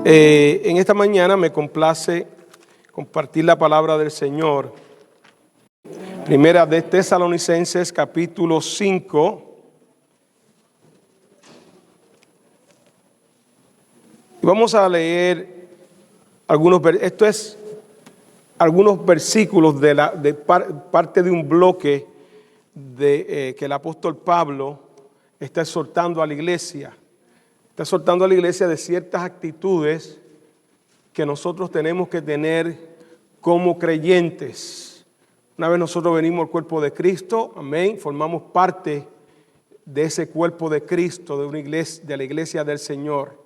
En esta mañana me complace compartir la palabra del Señor. Primera de Tesalonicenses, capítulo 5. Y vamos a leer algunos versículos de parte de un bloque que el apóstol Pablo está exhortando a la iglesia. Está exhortando a la iglesia de ciertas actitudes que nosotros tenemos que tener como creyentes. Una vez nosotros venimos al cuerpo de Cristo, amén, formamos parte de ese cuerpo de Cristo, de una iglesia, de la iglesia del Señor.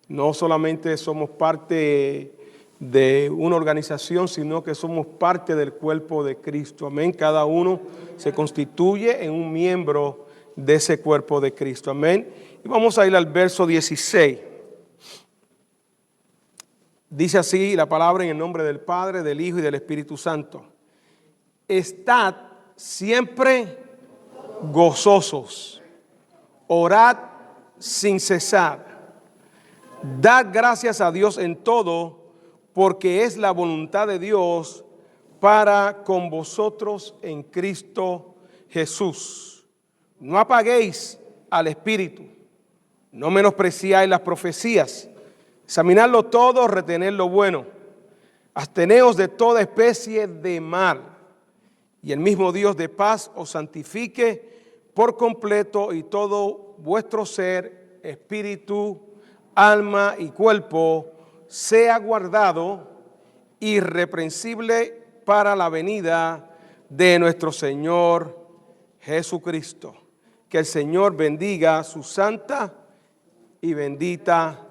No solamente somos parte de una organización, sino que somos parte del cuerpo de Cristo, amén. Cada uno se constituye en un miembro de ese cuerpo de Cristo, amén. Y vamos a ir al verso 16. Dice así la palabra en el nombre del Padre, del Hijo y del Espíritu Santo. Estad siempre gozosos, orad sin cesar, dad gracias a Dios en todo, porque es la voluntad de Dios para con vosotros en Cristo Jesús. No apaguéis al Espíritu, no menospreciáis las profecías, examinadlo todo, retened lo bueno, absteneos de toda especie de mal, y el mismo Dios de paz os santifique por completo, y todo vuestro ser, espíritu, alma y cuerpo sea guardado irreprensible para la venida de nuestro Señor Jesucristo. Que el Señor bendiga su santa y bendita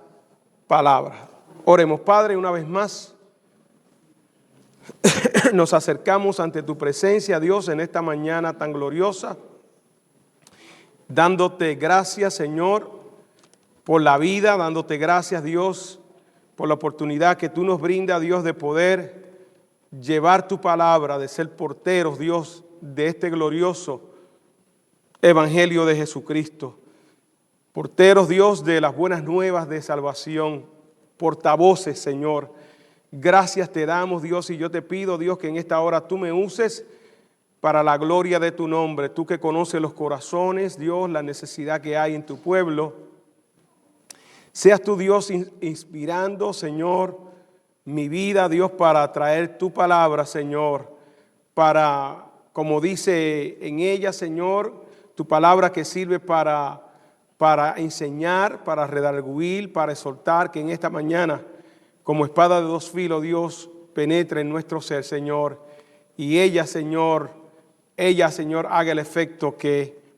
palabra. Oremos, Padre, una vez más. Nos acercamos ante tu presencia, Dios, en esta mañana tan gloriosa, dándote gracias, Señor, por la vida, dándote gracias, Dios, por la oportunidad que tú nos brindas, Dios, de poder llevar tu palabra, de ser porteros, Dios, de este glorioso Evangelio de Jesucristo. Porteros, Dios, de las buenas nuevas de salvación, portavoces, Señor. Gracias te damos, Dios, y yo te pido, Dios, que en esta hora tú me uses para la gloria de tu nombre. Tú que conoces los corazones, Dios, la necesidad que hay en tu pueblo. Seas tú, Dios, inspirando, Señor, mi vida, Dios, para traer tu palabra, Señor, para, como dice en ella, Señor, tu palabra que sirve para enseñar, para redarguir, para exhortar, que en esta mañana, como espada de dos filos, Dios, penetre en nuestro ser, Señor, y ella, Señor, haga el efecto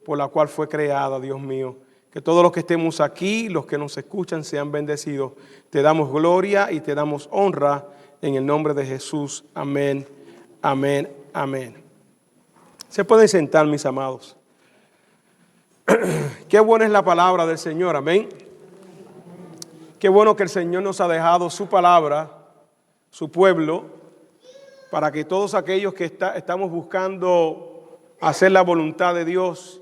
por la cual fue creada, Dios mío. Que todos los que estemos aquí, los que nos escuchan, sean bendecidos. Te damos gloria y te damos honra en el nombre de Jesús. Amén, amén, amén. Se pueden sentar, mis amados. Qué buena es la palabra del Señor, amén. Qué bueno que el Señor nos ha dejado su palabra, su pueblo, para que todos aquellos que estamos buscando hacer la voluntad de Dios,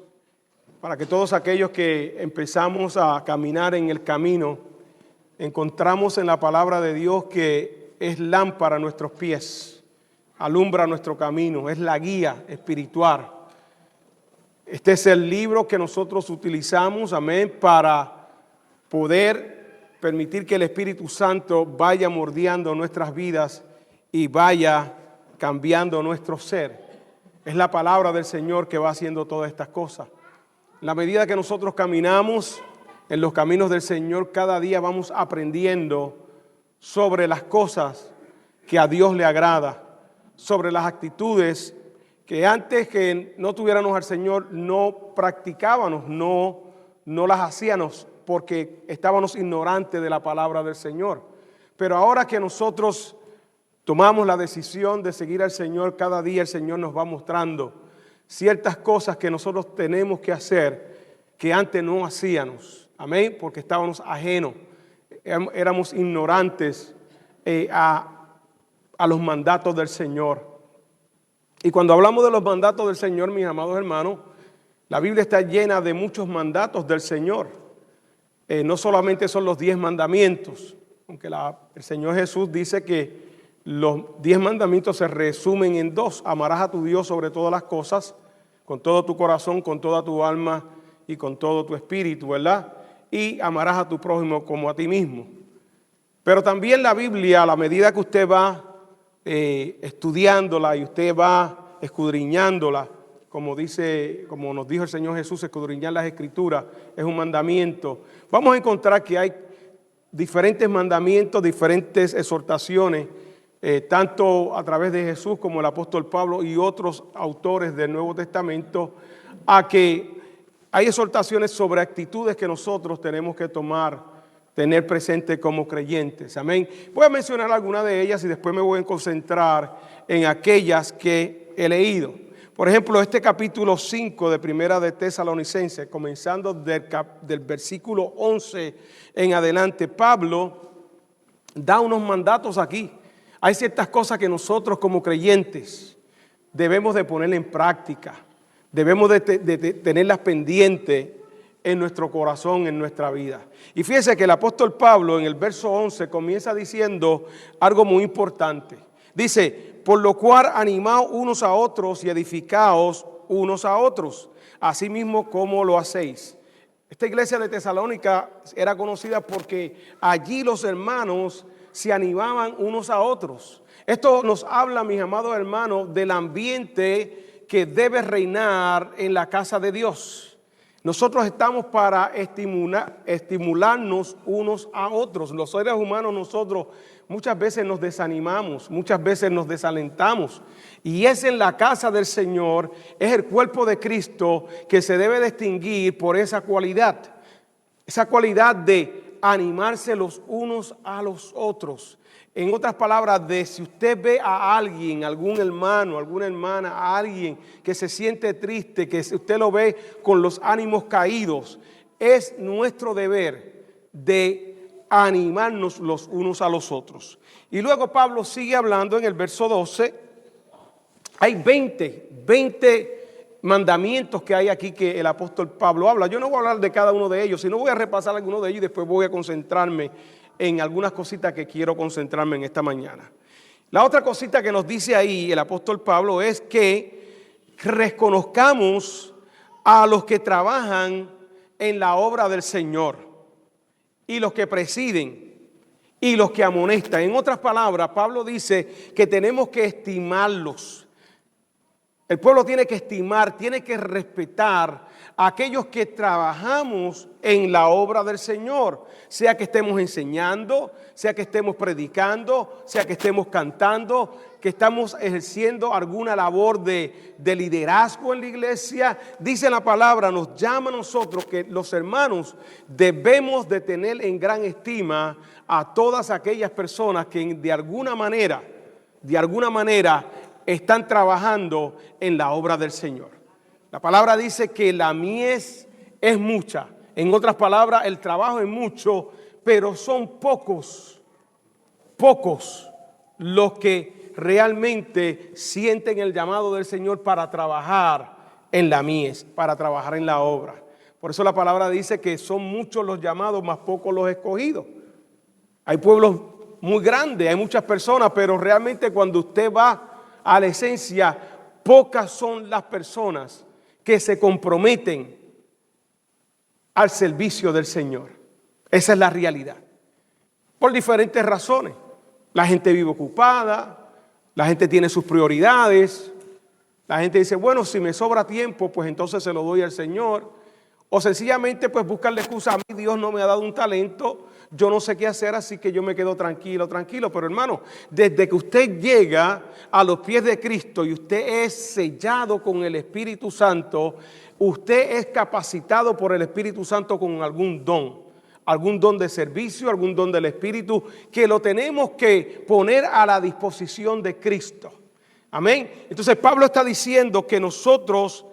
para que todos aquellos que empezamos a caminar en el camino, encontramos en la palabra de Dios que es lámpara a nuestros pies, alumbra nuestro camino, es la guía espiritual. Este es el libro que nosotros utilizamos, amén, para poder permitir que el Espíritu Santo vaya moldeando nuestras vidas y vaya cambiando nuestro ser. Es la palabra del Señor que va haciendo todas estas cosas. En la medida que nosotros caminamos en los caminos del Señor, cada día vamos aprendiendo sobre las cosas que a Dios le agrada, sobre las actitudes que antes que no tuviéramos al Señor no practicábamos, no las hacíamos porque estábamos ignorantes de la palabra del Señor. Pero ahora que nosotros tomamos la decisión de seguir al Señor, cada día el Señor nos va mostrando ciertas cosas que nosotros tenemos que hacer que antes no hacíamos. Amén, porque estábamos ajenos, éramos ignorantes a los mandatos del Señor. Y cuando hablamos de los mandatos del Señor, mis amados hermanos, la Biblia está llena de muchos mandatos del Señor. No solamente son los 10 mandamientos, aunque el Señor Jesús dice que los 10 mandamientos se resumen en 2. Amarás a tu Dios sobre todas las cosas, con todo tu corazón, con toda tu alma y con todo tu espíritu, ¿verdad? Y amarás a tu prójimo como a ti mismo. Pero también la Biblia, a la medida que usted va estudiándola y usted va escudriñándola, como nos dijo el Señor Jesús, escudriñar las Escrituras es un mandamiento. Vamos a encontrar que hay diferentes mandamientos, diferentes exhortaciones, tanto a través de Jesús como el apóstol Pablo y otros autores del Nuevo Testamento, a que hay exhortaciones sobre actitudes que nosotros tenemos que tener presente como creyentes. Amén. Voy a mencionar algunas de ellas y después me voy a concentrar en aquellas que he leído. Por ejemplo, este capítulo 5 de Primera de Tesalonicenses, comenzando del versículo 11 en adelante, Pablo da unos mandatos aquí. Hay ciertas cosas que nosotros como creyentes debemos de poner en práctica, debemos de tenerlas pendientes en nuestro corazón, en nuestra vida. Y fíjense que el apóstol Pablo en el verso 11 comienza diciendo algo muy importante. Dice, por lo cual animaos unos a otros y edificaos unos a otros, así mismo como lo hacéis. Esta iglesia de Tesalónica era conocida porque allí los hermanos se animaban unos a otros. Esto nos habla, mis amados hermanos, del ambiente que debe reinar en la casa de Dios. Nosotros estamos para estimularnos unos a otros. Los seres humanos nosotros muchas veces nos desanimamos, muchas veces nos desalentamos. Y es en la casa del Señor, es el cuerpo de Cristo que se debe distinguir por esa cualidad de animarse los unos a los otros. En otras palabras, si usted ve a alguien, algún hermano, alguna hermana, a alguien que se siente triste, que usted lo ve con los ánimos caídos, es nuestro deber de animarnos los unos a los otros. Y luego Pablo sigue hablando en el verso 12. Hay 20 mandamientos que hay aquí que el apóstol Pablo habla. Yo no voy a hablar de cada uno de ellos, sino voy a repasar algunos de ellos y después voy a concentrarme en algunas cositas que quiero concentrarme en esta mañana. La otra cosita que nos dice ahí el apóstol Pablo es que reconozcamos a los que trabajan en la obra del Señor y los que presiden y los que amonestan. En otras palabras, Pablo dice que tenemos que estimarlos. El pueblo tiene que estimar, tiene que respetar a aquellos que trabajamos en la obra del Señor, sea que estemos enseñando, sea que estemos predicando, sea que estemos cantando, que estamos ejerciendo alguna labor de liderazgo en la iglesia. Dice la palabra, nos llama a nosotros que los hermanos debemos de tener en gran estima a todas aquellas personas que de alguna manera están trabajando en la obra del Señor. La palabra dice que la mies es mucha. En otras palabras, el trabajo es mucho, pero son pocos los que realmente sienten el llamado del Señor para trabajar en la mies, para trabajar en la obra. Por eso la palabra dice que son muchos los llamados, más pocos los escogidos. Hay pueblos muy grandes, hay muchas personas, pero realmente cuando usted va a la esencia, pocas son las personas que se comprometen al servicio del Señor. Esa es la realidad. Por diferentes razones. La gente vive ocupada, la gente tiene sus prioridades, la gente dice, bueno, si me sobra tiempo, pues entonces se lo doy al Señor. O sencillamente pues buscar la excusa, a mí Dios no me ha dado un talento, yo no sé qué hacer, así que yo me quedo tranquilo. Pero hermano, desde que usted llega a los pies de Cristo y usted es sellado con el Espíritu Santo, usted es capacitado por el Espíritu Santo con algún don de servicio, algún don del Espíritu, que lo tenemos que poner a la disposición de Cristo. Amén. Entonces Pablo está diciendo que nosotros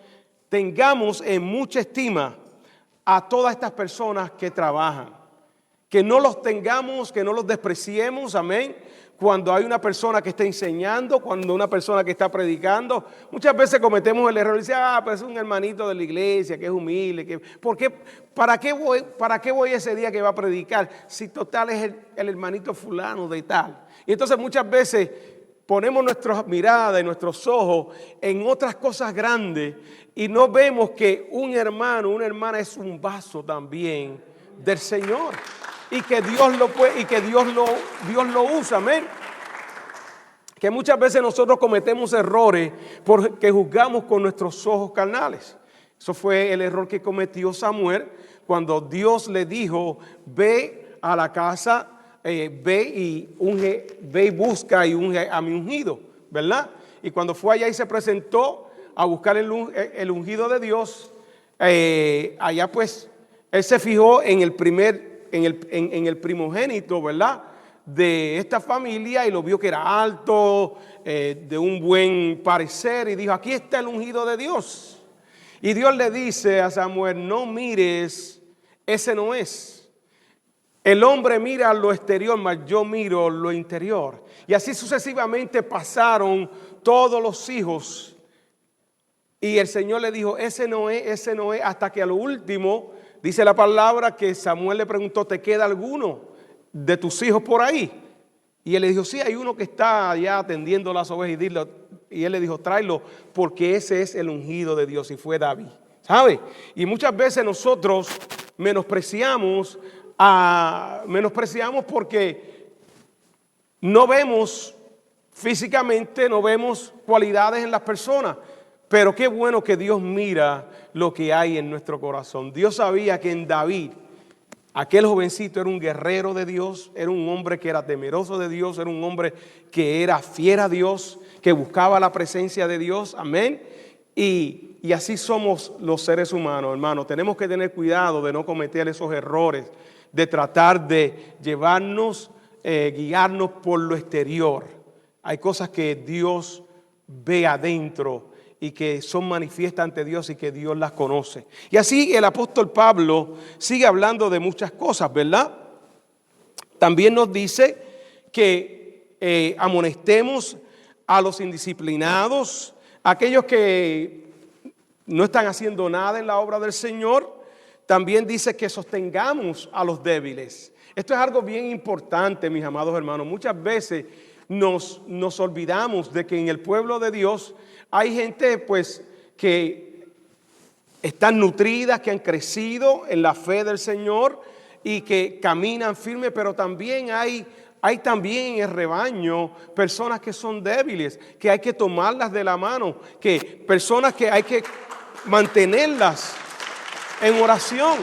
tengamos en mucha estima a todas estas personas que trabajan. Que no los tengamos, que no los despreciemos, amén, cuando hay una persona que está enseñando, cuando una persona que está predicando. Muchas veces cometemos el error de decir, pues es un hermanito de la iglesia que es humilde. ¿Para qué voy ese día que va a predicar? Si total es el hermanito fulano de tal. Y entonces muchas veces ponemos nuestras miradas y nuestros ojos en otras cosas grandes y no vemos que un hermano, una hermana es un vaso también del Señor y que Dios lo puede, y que Dios lo usa, amén. Que muchas veces nosotros cometemos errores porque juzgamos con nuestros ojos carnales. Eso fue el error que cometió Samuel cuando Dios le dijo, ve a la casa, ve y busca y unge a mi ungido, ¿verdad? Y cuando fue allá y se presentó a buscar el ungido de Dios, allá pues él se fijó en el primogénito, ¿verdad?, de esta familia, y lo vio que era alto, de un buen parecer, y dijo, aquí está el ungido de Dios. Y Dios le dice a Samuel, no mires, ese no es. El hombre mira lo exterior, mas yo miro lo interior. Y así sucesivamente pasaron todos los hijos. Y el Señor le dijo, ese no es, hasta que a lo último, dice la palabra que Samuel le preguntó, ¿te queda alguno de tus hijos por ahí? Y él le dijo, sí, hay uno que está allá atendiendo las ovejas. Y él le dijo, tráelo, porque ese es el ungido de Dios, y fue David. ¿Sabe? Y muchas veces nosotros menospreciamos porque no vemos físicamente, no vemos cualidades en las personas. Pero qué bueno que Dios mira lo que hay en nuestro corazón. Dios sabía que en David, aquel jovencito era un guerrero de Dios, era un hombre que era temeroso de Dios, era un hombre que era fiel a Dios, que buscaba la presencia de Dios, amén. Y así somos los seres humanos, hermano. Tenemos que tener cuidado de no cometer esos errores, de tratar de llevarnos, guiarnos por lo exterior. Hay cosas que Dios ve adentro y que son manifiestas ante Dios y que Dios las conoce. Y así el apóstol Pablo sigue hablando de muchas cosas, ¿verdad? También nos dice que amonestemos a los indisciplinados, aquellos que no están haciendo nada en la obra del Señor. También dice que sostengamos a los débiles. Esto es algo bien importante, mis amados hermanos. Muchas veces nos olvidamos de que en el pueblo de Dios hay gente pues que están nutridas, que han crecido en la fe del Señor y que caminan firme, pero también hay también en el rebaño personas que son débiles, que hay que tomarlas de la mano, que personas que hay que mantenerlas en oración.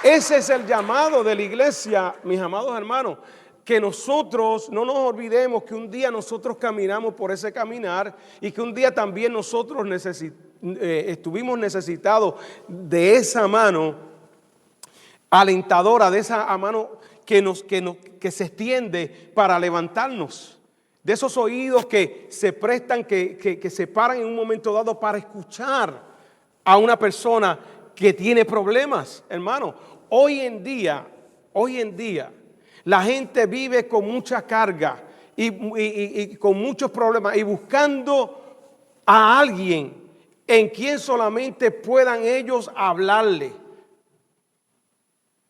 Ese es el llamado de la iglesia, mis amados hermanos. Que nosotros no nos olvidemos que un día nosotros caminamos por ese caminar y que un día también nosotros estuvimos necesitados de esa mano alentadora, de esa mano que se extiende para levantarnos, de esos oídos que se prestan, que se paran en un momento dado para escuchar a una persona que tiene problemas, hermano. Hoy en día, la gente vive con mucha carga y con muchos problemas y buscando a alguien en quien solamente puedan ellos hablarle.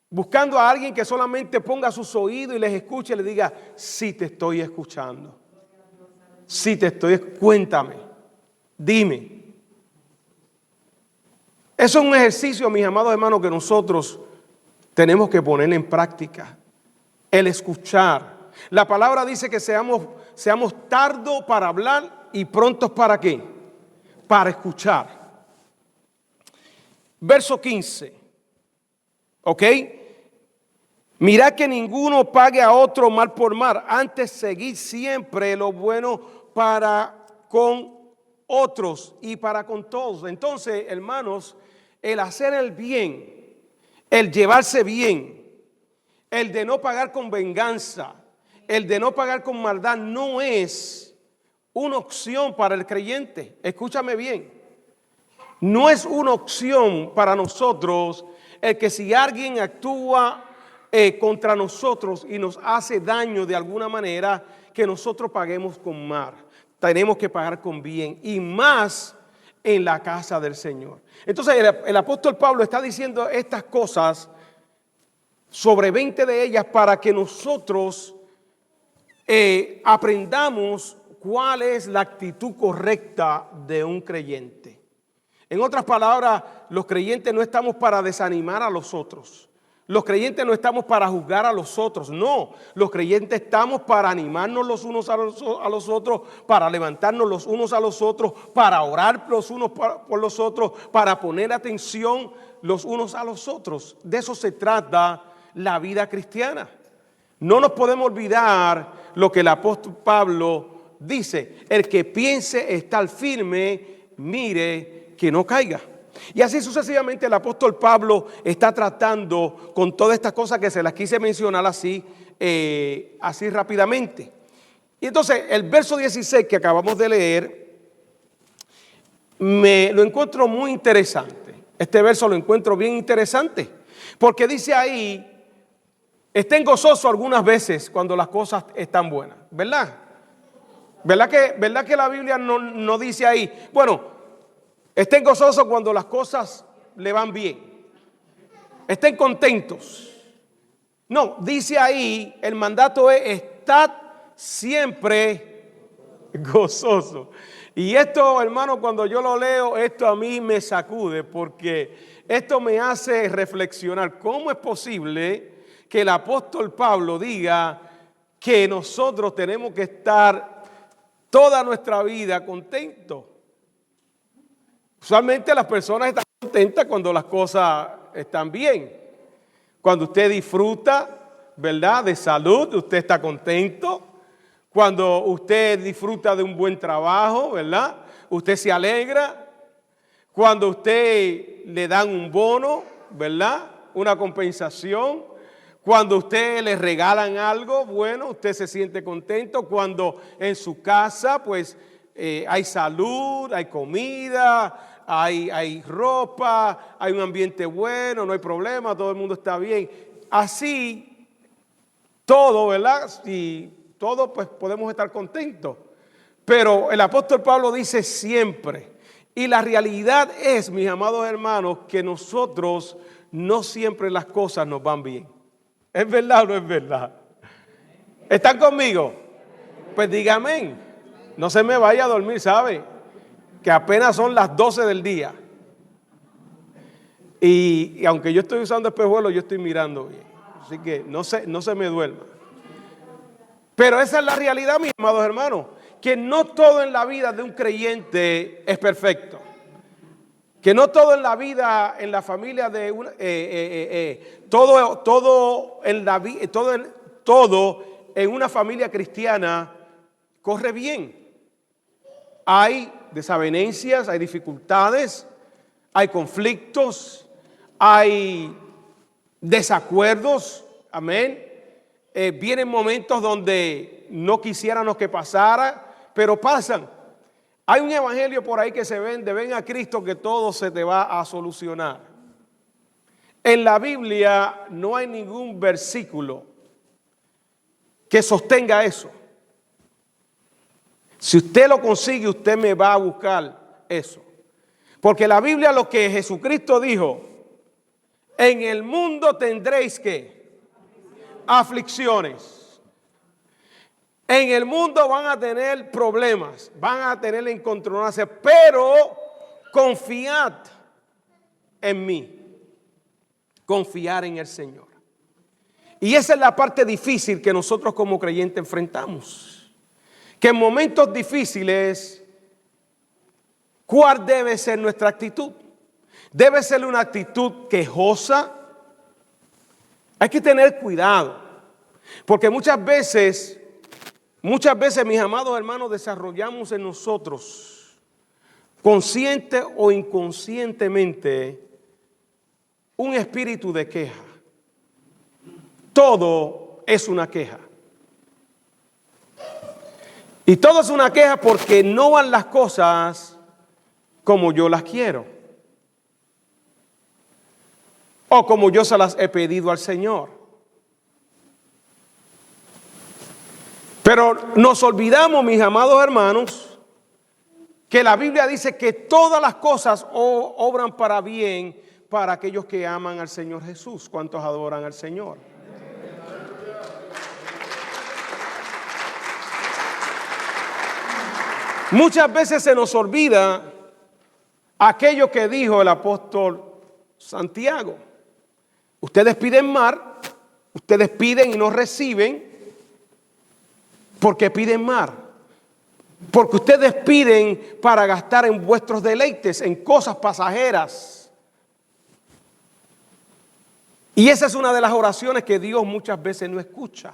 Buscando a alguien que solamente ponga sus oídos y les escuche y les diga, sí te estoy escuchando. Sí te estoy, cuéntame, dime. Eso es un ejercicio, mis amados hermanos, que nosotros tenemos que poner en práctica. El escuchar. La palabra dice que seamos tardos para hablar y prontos para ¿qué? Para escuchar. Verso 15. ¿Ok? Mirad que ninguno pague a otro mal por mal. Antes seguid siempre lo bueno para con otros y para con todos. Entonces, hermanos, el hacer el bien, el llevarse bien, el de no pagar con venganza, el de no pagar con maldad no es una opción para el creyente. Escúchame bien. No es una opción para nosotros el que si alguien actúa contra nosotros y nos hace daño de alguna manera, que nosotros paguemos con mal. Tenemos que pagar con bien, y más en la casa del Señor. Entonces el apóstol Pablo está diciendo estas cosas, sobre 20 de ellas, para que nosotros aprendamos cuál es la actitud correcta de un creyente. En otras palabras, los creyentes no estamos para desanimar a los otros. Los creyentes no estamos para juzgar a los otros, no. Los creyentes estamos para animarnos los unos a los otros, para levantarnos los unos a los otros, para orar los unos por los otros, para poner atención los unos a los otros. De eso se trata la vida cristiana. No nos podemos olvidar lo que el apóstol Pablo dice: el que piense estar firme, mire que no caiga. Y así sucesivamente el apóstol Pablo está tratando con todas estas cosas que se las quise mencionar así rápidamente. Y entonces el verso 16 que acabamos de leer, lo encuentro muy interesante. Este verso lo encuentro bien interesante, porque dice ahí: estén gozosos algunas veces cuando las cosas están buenas, ¿verdad? ¿Verdad que la Biblia no dice ahí, bueno, estén gozosos cuando las cosas le van bien, estén contentos? No, dice ahí, el mandato es: estad siempre gozoso. Y esto, hermano, cuando yo lo leo, esto a mí me sacude, porque esto me hace reflexionar. ¿Cómo es posible que el apóstol Pablo diga que nosotros tenemos que estar toda nuestra vida contentos? Usualmente las personas están contentas cuando las cosas están bien. Cuando usted disfruta, ¿verdad?, de salud, usted está contento. Cuando usted disfruta de un buen trabajo, ¿verdad?, usted se alegra. Cuando usted le dan un bono, ¿verdad?, una compensación. Cuando usted le regalan algo, bueno, usted se siente contento. Cuando en su casa, pues, hay salud, hay comida, hay ropa, hay un ambiente bueno, no hay problema, todo el mundo está bien. Así, todo, ¿verdad? Y todo, pues, podemos estar contentos. Pero el apóstol Pablo dice siempre. Y la realidad es, mis amados hermanos, que nosotros no siempre las cosas nos van bien. ¿Es verdad o no es verdad? ¿Están conmigo? Pues dígame amén. No se me vaya a dormir, ¿sabe? Que apenas son las 12 del día. Y aunque yo estoy usando espejuelos, yo estoy mirando bien. Así que no se me duerma. Pero esa es la realidad, mis amados hermanos, que no todo en la vida de un creyente es perfecto. Que no todo en la vida, en la familia de una, todo en una familia cristiana corre bien. Hay desavenencias, hay dificultades, hay conflictos, hay desacuerdos, amén. Vienen momentos donde no quisiéramos que pasara, pero pasan. Hay un evangelio por ahí que se vende: ven a Cristo que todo se te va a solucionar. En la Biblia no hay ningún versículo que sostenga eso. Si usted lo consigue, usted me va a buscar eso. Porque la Biblia, lo que Jesucristo dijo: en el mundo tendréis ¿qué? Aflicciones. En el mundo van a tener problemas, van a tener encontronancias, pero confiad en mí. Confiar en el Señor. Y esa es la parte difícil que nosotros como creyentes enfrentamos. Que en momentos difíciles, ¿cuál debe ser nuestra actitud? Debe ser una actitud quejosa. Hay que tener cuidado, porque muchas veces, mis amados hermanos, desarrollamos en nosotros, consciente o inconscientemente, un espíritu de queja. Todo es una queja. Y todo es una queja porque no van las cosas como yo las quiero, o como yo se las he pedido al Señor. Pero nos olvidamos, mis amados hermanos, que la Biblia dice que todas las cosas obran para bien para aquellos que aman al Señor Jesús. ¿Cuántos adoran al Señor? Muchas veces se nos olvida aquello que dijo el apóstol Santiago. Ustedes piden mar, ustedes piden y no reciben porque piden mar. Porque ustedes piden para gastar en vuestros deleites, en cosas pasajeras. Y esa es una de las oraciones que Dios muchas veces no escucha.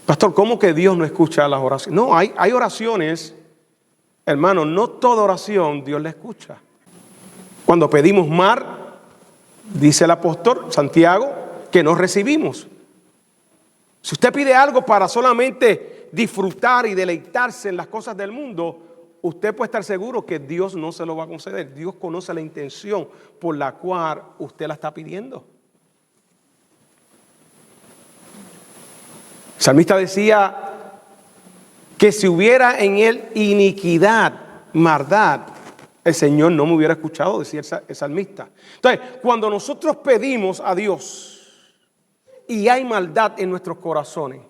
Pastor, ¿cómo que Dios no escucha las oraciones? No, hay oraciones, hermano, no toda oración Dios la escucha. Cuando pedimos mar, dice el apóstol Santiago, que no recibimos. Si usted pide algo para solamente disfrutar y deleitarse en las cosas del mundo, usted puede estar seguro que Dios no se lo va a conceder. Dios conoce la intención por la cual usted la está pidiendo. El salmista decía que si hubiera en él iniquidad, maldad, el Señor no me hubiera escuchado, decía el salmista. Entonces, cuando nosotros pedimos a Dios y hay maldad en nuestros corazones,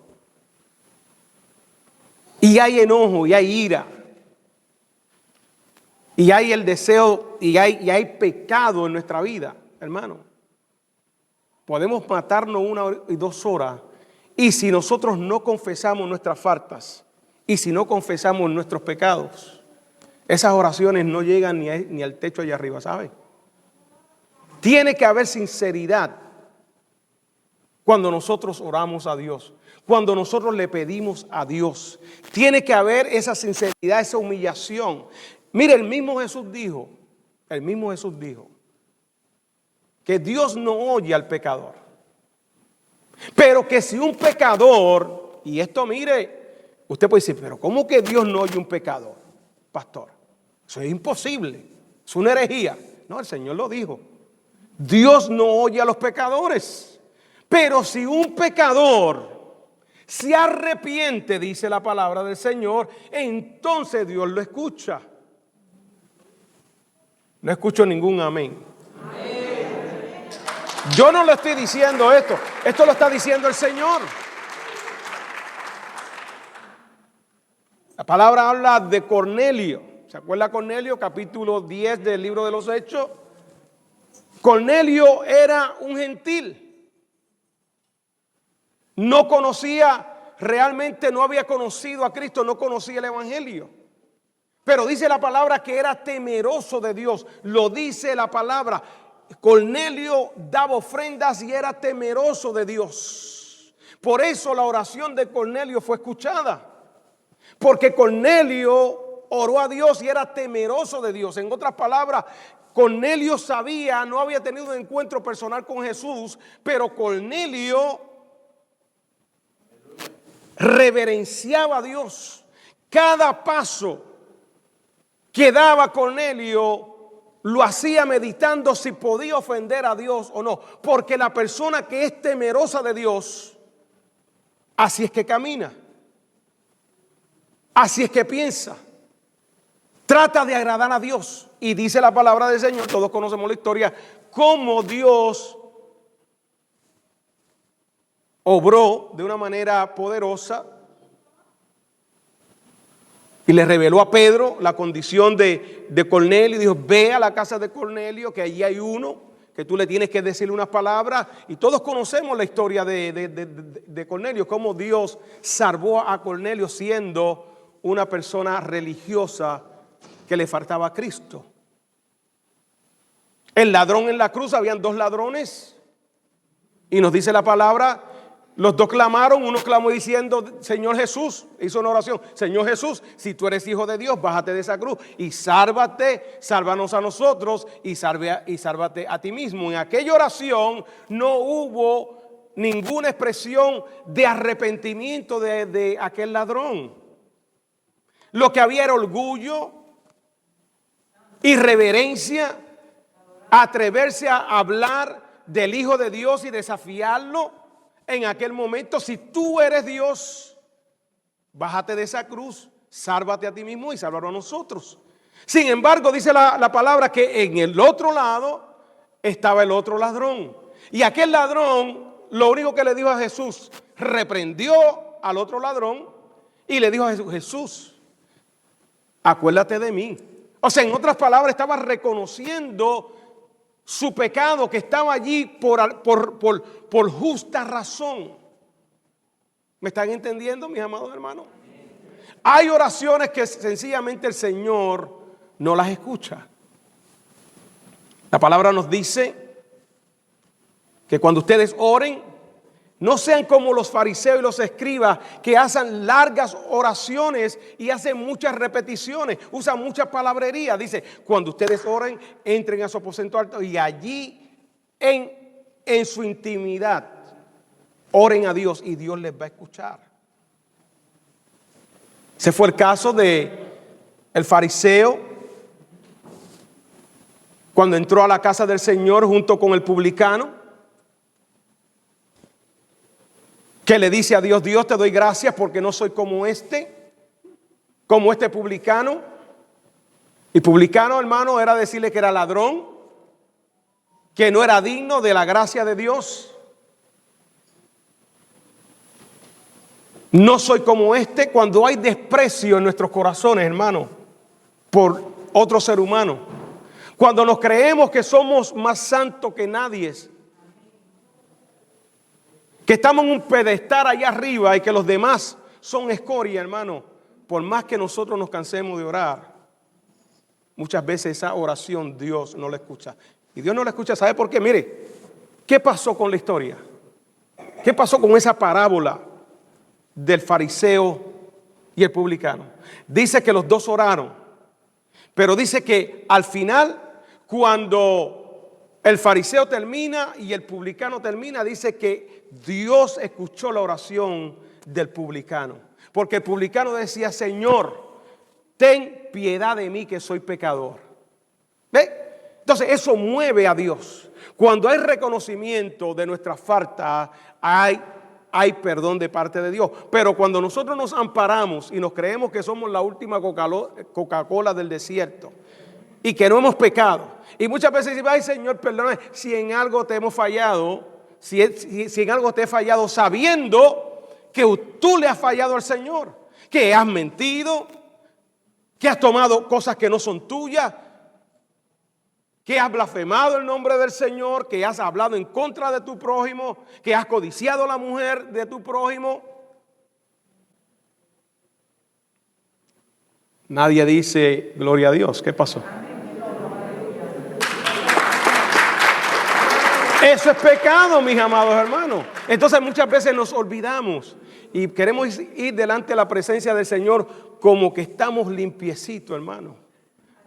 y hay enojo, y hay ira, y hay el deseo, y hay pecado en nuestra vida, hermano, podemos matarnos 1 y 2 horas, y si nosotros no confesamos nuestras faltas, y si no confesamos nuestros pecados, esas oraciones no llegan ni al techo allá arriba, ¿sabe? Tiene que haber sinceridad cuando nosotros oramos a Dios, cuando nosotros le pedimos a Dios. Tiene que haber esa sinceridad, esa humillación. Mire, el mismo Jesús dijo que Dios no oye al pecador, pero que si un pecador, y esto mire, usted puede decir, pero ¿cómo que Dios no oye un pecador, pastor? Eso es imposible, es una herejía. No, el Señor lo dijo. Dios no oye a los pecadores, pero si un pecador se arrepiente, dice la palabra del Señor, entonces Dios lo escucha. No escucho ningún amén. Yo no le estoy diciendo esto lo está diciendo el Señor. La palabra habla de Cornelio. ¿Se acuerda Cornelio? Capítulo 10 del libro de los Hechos. Cornelio era un gentil. No conocía, realmente no había conocido a Cristo, no conocía el Evangelio. Pero dice la palabra que era temeroso de Dios. Lo dice la palabra. Cornelio daba ofrendas y era temeroso de Dios. Por eso la oración de Cornelio fue escuchada. Porque Cornelio oró a Dios y era temeroso de Dios. En otras palabras, Cornelio sabía, no había tenido un encuentro personal con Jesús, pero Cornelio reverenciaba a Dios. Cada paso que daba Cornelio lo hacía meditando si podía ofender a Dios o no. Porque la persona que es temerosa de Dios, así es que camina, así es que piensa, trata de agradar a Dios. Y dice la palabra del Señor, todos conocemos la historia, cómo Dios obró de una manera poderosa y le reveló a Pedro la condición de Cornelio. Y dijo, ve a la casa de Cornelio, que allí hay uno, que tú le tienes que decirle unas palabras. Y todos conocemos la historia de Cornelio, cómo Dios salvó a Cornelio siendo una persona religiosa que le faltaba a Cristo. El ladrón en la cruz, habían 2 ladrones, y nos dice la palabra, los 2 clamaron. Uno clamó diciendo, Señor Jesús, hizo una oración, Señor Jesús, si tú eres hijo de Dios, bájate de esa cruz y sálvanos a nosotros y sálvate a ti mismo. En aquella oración no hubo ninguna expresión de arrepentimiento de aquel ladrón. Lo que había era orgullo, irreverencia, atreverse a hablar del Hijo de Dios y desafiarlo. en aquel momento, si tú eres Dios, bájate de esa cruz, sálvate a ti mismo y sálvanos a nosotros. Sin embargo, dice la palabra que en el otro lado estaba el otro ladrón. Y aquel ladrón, lo único que le dijo a Jesús, reprendió al otro ladrón y le dijo a Jesús, Jesús, acuérdate de mí. O sea, en otras palabras, estaba reconociendo su pecado, que estaba allí por justa razón. ¿Me están entendiendo, mis amados hermanos? Hay oraciones que sencillamente el Señor no las escucha. La palabra nos dice que cuando ustedes oren, no sean como los fariseos y los escribas, que hacen largas oraciones y hacen muchas repeticiones, usan mucha palabrería. Dice, cuando ustedes oren, entren a su aposento alto y allí en su intimidad oren a Dios y Dios les va a escuchar. Ese fue el caso de el fariseo cuando entró a la casa del Señor junto con el publicano, que le dice a Dios, Dios, te doy gracias porque no soy como este publicano. Y publicano, hermano, era decirle que era ladrón, que no era digno de la gracia de Dios. No soy como este. Cuando hay desprecio en nuestros corazones, hermano, por otro ser humano, cuando nos creemos que somos más santos que nadie, que estamos en un pedestal allá arriba y que los demás son escoria, hermano, por más que nosotros nos cansemos de orar, muchas veces esa oración Dios no la escucha. Y Dios no la escucha, ¿sabe por qué? Mire, ¿qué pasó con la historia? ¿Qué pasó con esa parábola del fariseo y el publicano? Dice que los dos oraron, pero dice que al final, cuando el fariseo termina y el publicano termina, dice que Dios escuchó la oración del publicano. Porque el publicano decía, Señor, ten piedad de mí que soy pecador. ¿Ve? Entonces eso mueve a Dios. Cuando hay reconocimiento de nuestra falta, hay perdón de parte de Dios. Pero cuando nosotros nos amparamos y nos creemos que somos la última Coca-Cola del desierto y que no hemos pecado, y muchas veces decimos, ay Señor, perdóname si en algo te hemos fallado, si en algo te he fallado, sabiendo que tú le has fallado al Señor, que has mentido, que has tomado cosas que no son tuyas, que has blasfemado el nombre del Señor, que has hablado en contra de tu prójimo, que has codiciado a la mujer de tu prójimo. Nadie dice, gloria a Dios. ¿Qué pasó? Eso es pecado, mis amados hermanos. Entonces muchas veces nos olvidamos y queremos ir delante de la presencia del Señor como que estamos limpiecitos, hermano.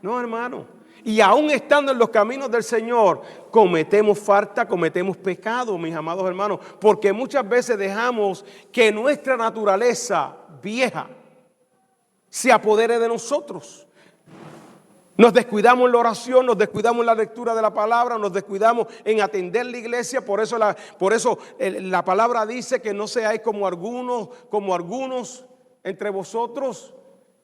No, hermano. Y aún estando en los caminos del Señor, cometemos falta, cometemos pecado, mis amados hermanos, porque muchas veces dejamos que nuestra naturaleza vieja se apodere de nosotros. Nos descuidamos en la oración, nos descuidamos en la lectura de la palabra, nos descuidamos en atender la iglesia. Por eso la palabra dice que no seáis como algunos entre vosotros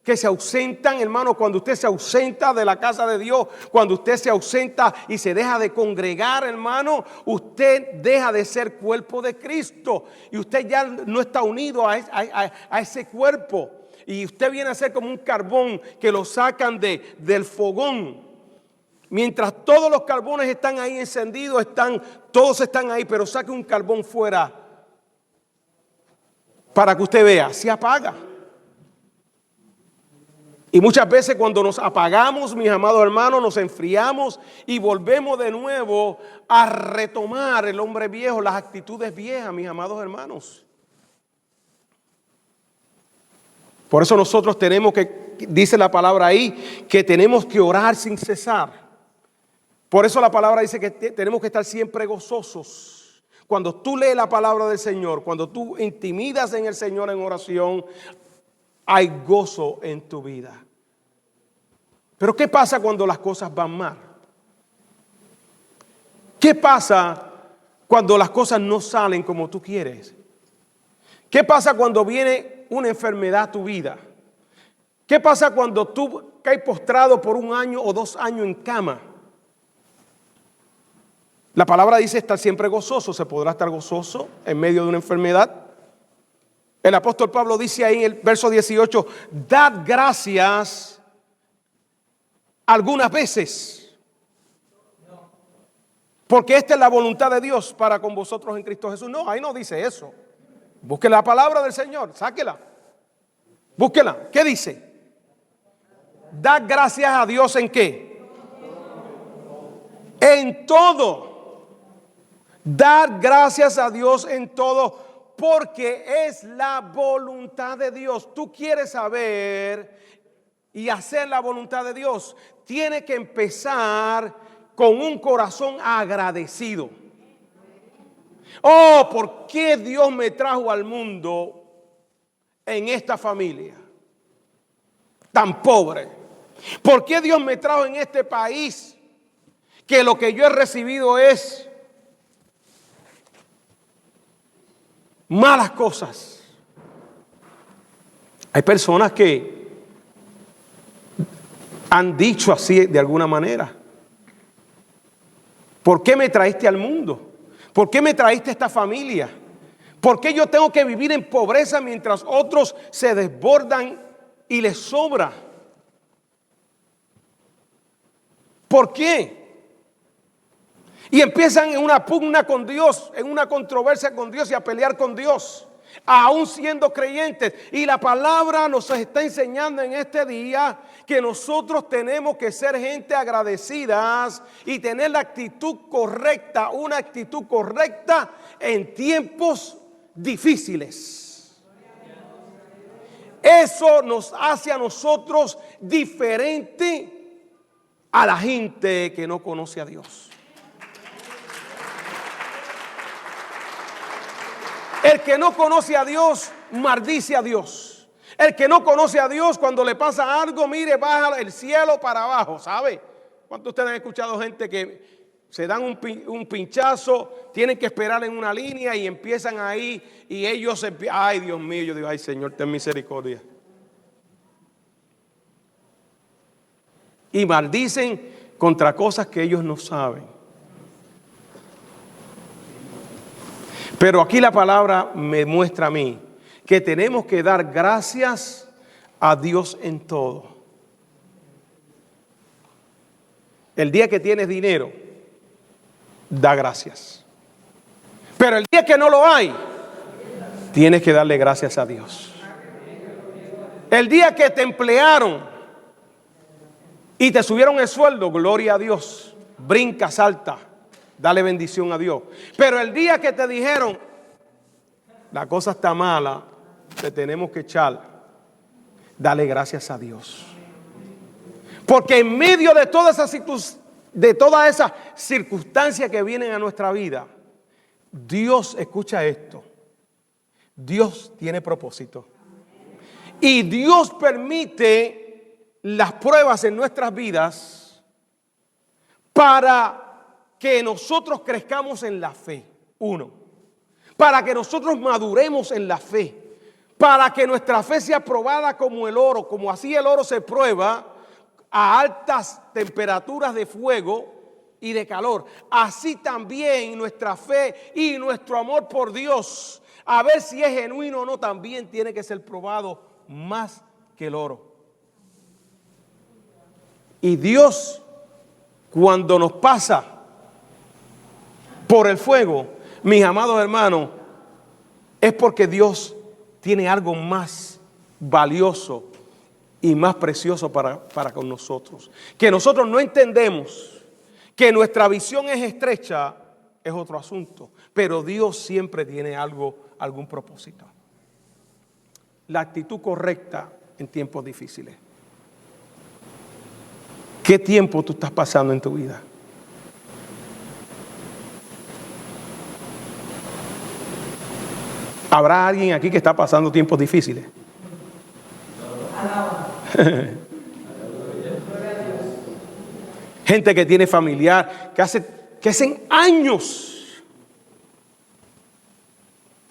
que se ausentan, hermano. Cuando usted se ausenta de la casa de Dios, cuando usted se ausenta y se deja de congregar, hermano, usted deja de ser cuerpo de Cristo y usted ya no está unido a ese cuerpo. Y usted viene a ser como un carbón que lo sacan del fogón. Mientras todos los carbones están ahí encendidos, todos están ahí, pero saque un carbón fuera para que usted vea, se apaga. Y muchas veces cuando nos apagamos, mis amados hermanos, nos enfriamos y volvemos de nuevo a retomar el hombre viejo, las actitudes viejas, mis amados hermanos. Por eso nosotros tenemos que, dice la palabra ahí, que tenemos que orar sin cesar. Por eso la palabra dice que tenemos que estar siempre gozosos. Cuando tú lees la palabra del Señor, cuando tú intimidas en el Señor en oración, hay gozo en tu vida. Pero ¿qué pasa cuando las cosas van mal? ¿Qué pasa cuando las cosas no salen como tú quieres? ¿Qué pasa cuando viene una enfermedad a tu vida? ¿Qué pasa cuando tú caes postrado por 1 año o 2 años en cama? La palabra dice estar siempre gozoso. ¿Se podrá estar gozoso en medio de una enfermedad? El apóstol Pablo dice ahí en el verso 18, dad gracias algunas veces, porque esta es la voluntad de Dios para con vosotros en Cristo Jesús. No, ahí no dice eso. Busque la palabra del Señor, sáquela, búsquela. ¿Qué dice? Dad gracias a Dios ¿en qué? En todo. Dar gracias a Dios en todo, porque es la voluntad de Dios. Tú quieres saber y hacer la voluntad de Dios, tiene que empezar con un corazón agradecido. Oh, ¿por qué Dios me trajo al mundo en esta familia tan pobre? ¿Por qué Dios me trajo en este país que lo que yo he recibido es malas cosas? Hay personas que han dicho así de alguna manera. ¿Por qué me traíste al mundo? ¿Por qué me traíste a esta familia? ¿Por qué yo tengo que vivir en pobreza mientras otros se desbordan y les sobra? ¿Por qué? Y empiezan en una pugna con Dios, en una controversia con Dios y a pelear con Dios, aún siendo creyentes. Y la palabra nos está enseñando en este día que nosotros tenemos que ser gente agradecidas y tener la actitud correcta, una actitud correcta en tiempos difíciles. Eso nos hace a nosotros diferente a la gente que no conoce a Dios. El que no conoce a Dios maldice a Dios. El que no conoce a Dios, cuando le pasa algo, mire, baja el cielo para abajo, ¿sabe? ¿Cuántos de ustedes han escuchado gente que se dan un pinchazo, tienen que esperar en una línea y empiezan ahí y ellos ay, Dios mío, yo digo, ay, Señor, ten misericordia. Y maldicen contra cosas que ellos no saben. Pero aquí la palabra me muestra a mí que tenemos que dar gracias a Dios en todo. El día que tienes dinero, da gracias. Pero el día que no lo hay, tienes que darle gracias a Dios. El día que te emplearon y te subieron el sueldo, gloria a Dios, brinca, salta, dale bendición a Dios. Pero el día que te dijeron, la cosa está mala, te tenemos que echar, dale gracias a Dios. Porque en medio de todas esas circunstancias que vienen a nuestra vida, Dios, escucha esto, Dios tiene propósito. Y Dios permite las pruebas en nuestras vidas para que nosotros crezcamos en la fe. Uno, para que nosotros maduremos en la fe, para que nuestra fe sea probada como el oro, como así el oro se prueba a altas temperaturas de fuego y de calor. Así también nuestra fe y nuestro amor por Dios, a ver si es genuino o no, también tiene que ser probado más que el oro. Y Dios, cuando nos pasa por el fuego, mis amados hermanos, es porque Dios tiene algo más valioso y más precioso para con nosotros. Que nosotros no entendemos, que nuestra visión es estrecha, es otro asunto. Pero Dios siempre tiene algún propósito. La actitud correcta en tiempos difíciles. ¿Qué tiempo tú estás pasando en tu vida? ¿Habrá alguien aquí que está pasando tiempos difíciles? Gente que tiene familiar, que hacen años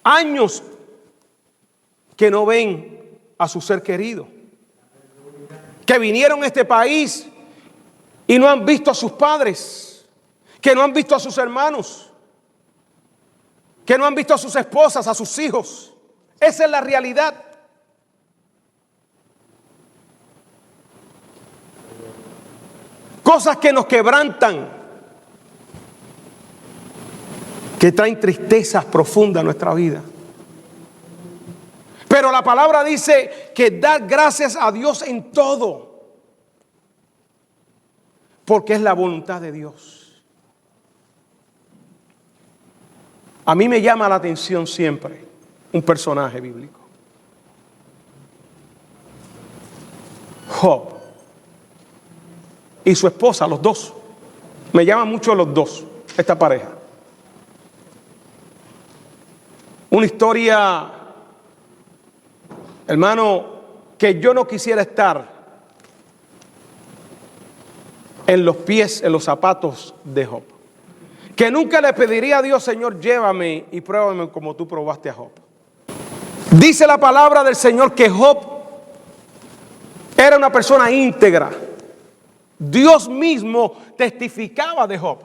Años que no ven a su ser querido. Que vinieron a este país y no han visto a sus padres. Que no han visto a sus hermanos. Que no han visto a sus esposas, a sus hijos. Esa es la realidad. Cosas que nos quebrantan, que traen tristezas profundas a nuestra vida. Pero la palabra dice que dar gracias a Dios en todo, porque es la voluntad de Dios. A mí me llama la atención siempre un personaje bíblico. Job y su esposa, los dos. Me llaman mucho los dos, esta pareja. Una historia, hermano, que yo no quisiera estar en los pies, en los zapatos de Job. Que nunca le pediría a Dios, Señor, llévame y pruébame como tú probaste a Job. Dice la palabra del Señor que Job era una persona íntegra. Dios mismo testificaba de Job.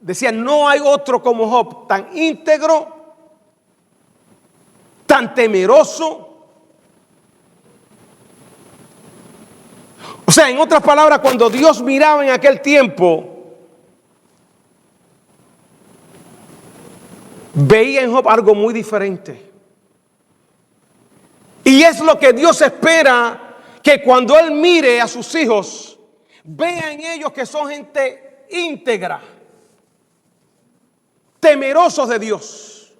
Decía, no hay otro como Job, tan íntegro, tan temeroso. O sea, en otras palabras, cuando Dios miraba en aquel tiempo, veía en Job algo muy diferente. Y es lo que Dios espera, que cuando Él mire a sus hijos, vea en ellos que son gente íntegra, temerosos de Dios.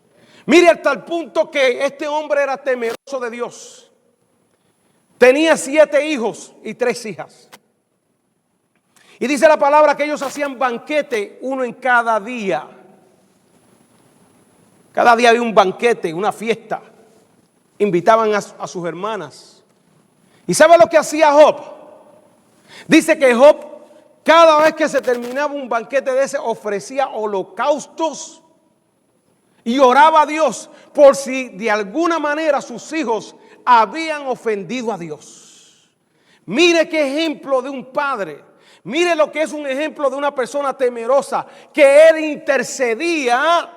Mire hasta el punto que este hombre era temeroso de Dios. Tenía 7 hijos y 3 hijas. Y dice la palabra que ellos hacían banquete, uno en cada día. Cada día había un banquete, una fiesta. Invitaban a sus hermanas. ¿Y sabe lo que hacía Job? Dice que Job, cada vez que se terminaba un banquete de ese, ofrecía holocaustos y oraba a Dios por si de alguna manera sus hijos habían ofendido a Dios. Mire qué ejemplo de un padre. Mire lo que es un ejemplo de una persona temerosa, que él intercedía